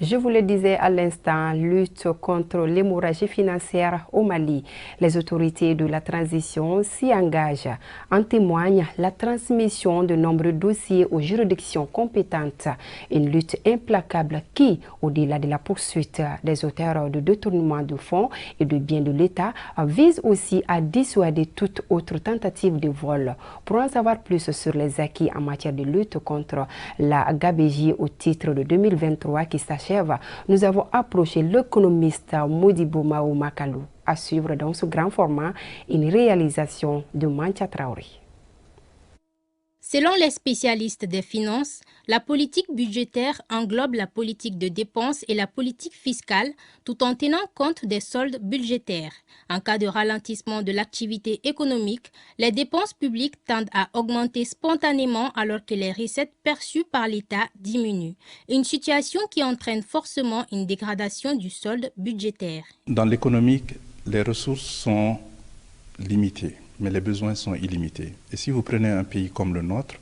Je vous le disais à l'instant, lutte contre l'hémorragie financière au Mali. Les autorités de la transition s'y engagent. En témoigne la transmission de nombreux dossiers aux juridictions compétentes. Une lutte implacable qui, au-delà de la poursuite des auteurs de détournement de fonds et de biens de l'État, vise aussi à dissuader toute autre tentative de vol. Pour en savoir plus sur les acquis en matière de lutte contre la gabegie au titre de 2023 qui s'achève, nous avons approché l'économiste Modibo Mao Makalou. À suivre dans ce grand format une réalisation de Mancha Traoré. Selon les spécialistes des finances, la politique budgétaire englobe la politique de dépenses et la politique fiscale tout en tenant compte des soldes budgétaires. En cas de ralentissement de l'activité économique, les dépenses publiques tendent à augmenter spontanément alors que les recettes perçues par l'État diminuent. Une situation qui entraîne forcément une dégradation du solde budgétaire. Dans l'économique, les ressources sont limitées, mais les besoins sont illimités. Et si vous prenez un pays comme le nôtre,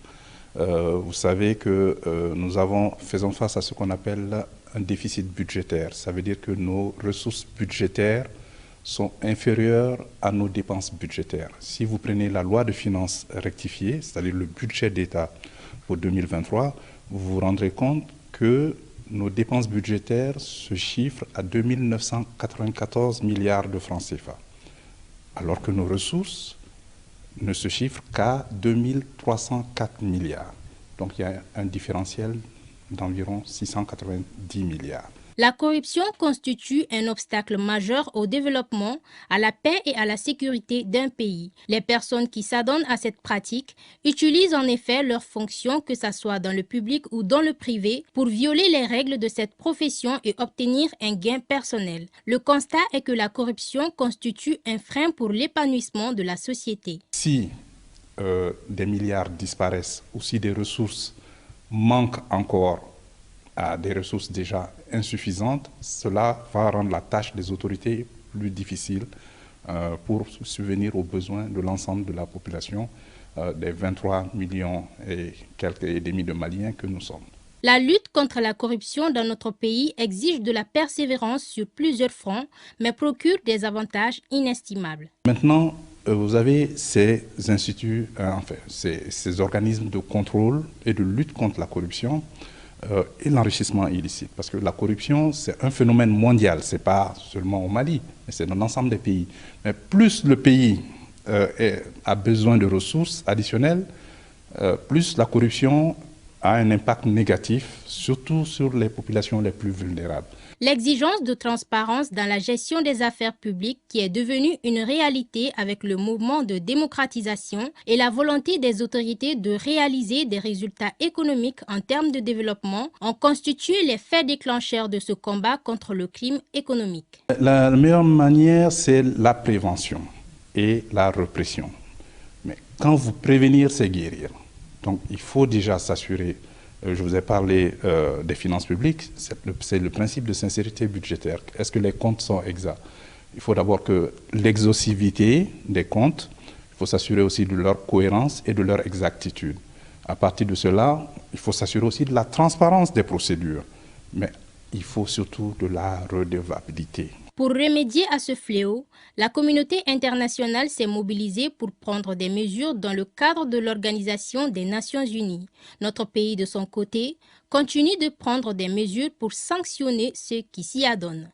vous savez que nous faisons face à ce qu'on appelle un déficit budgétaire. Ça veut dire que nos ressources budgétaires sont inférieures à nos dépenses budgétaires. Si vous prenez la loi de finances rectifiée, c'est-à-dire le budget d'État pour 2023, vous vous rendrez compte que nos dépenses budgétaires se chiffrent à 2 994 milliards de francs CFA, alors que nos ressources ne se chiffrent qu'à 2 304 milliards. Donc il y a un différentiel d'environ 690 milliards. La corruption constitue un obstacle majeur au développement, à la paix et à la sécurité d'un pays. Les personnes qui s'adonnent à cette pratique utilisent en effet leurs fonctions, que ce soit dans le public ou dans le privé, pour violer les règles de cette profession et obtenir un gain personnel. Le constat est que la corruption constitue un frein pour l'épanouissement de la société. Si des milliards disparaissent ou si des ressources manquent encore à des ressources déjà insuffisantes, cela va rendre la tâche des autorités plus difficile pour subvenir aux besoins de l'ensemble de la population, des 23 millions et quelques et demi de Maliens que nous sommes. La lutte contre la corruption dans notre pays exige de la persévérance sur plusieurs fronts, mais procure des avantages inestimables. Maintenant, vous avez ces instituts, ces organismes de contrôle et de lutte contre la corruption et l'enrichissement illicite. Parce que la corruption, c'est un phénomène mondial. Ce n'est pas seulement au Mali, mais c'est dans l'ensemble des pays. Mais plus le pays a besoin de ressources additionnelles, plus la corruption a un impact négatif, surtout sur les populations les plus vulnérables. L'exigence de transparence dans la gestion des affaires publiques qui est devenue une réalité avec le mouvement de démocratisation et la volonté des autorités de réaliser des résultats économiques en termes de développement ont constitué les faits déclencheurs de ce combat contre le crime économique. La meilleure manière, c'est la prévention et la répression. Mais quand vous prévenir, c'est guérir. Donc il faut déjà s'assurer. Je vous ai parlé des finances publiques, c'est le principe de sincérité budgétaire. Est-ce que les comptes sont exacts? Il faut d'abord que l'exhaustivité des comptes, il faut s'assurer aussi de leur cohérence et de leur exactitude. À partir de cela, il faut s'assurer aussi de la transparence des procédures, mais il faut surtout de la redevabilité. Pour remédier à ce fléau, la communauté internationale s'est mobilisée pour prendre des mesures dans le cadre de l'Organisation des Nations Unies. Notre pays, de son côté, continue de prendre des mesures pour sanctionner ceux qui s'y adonnent.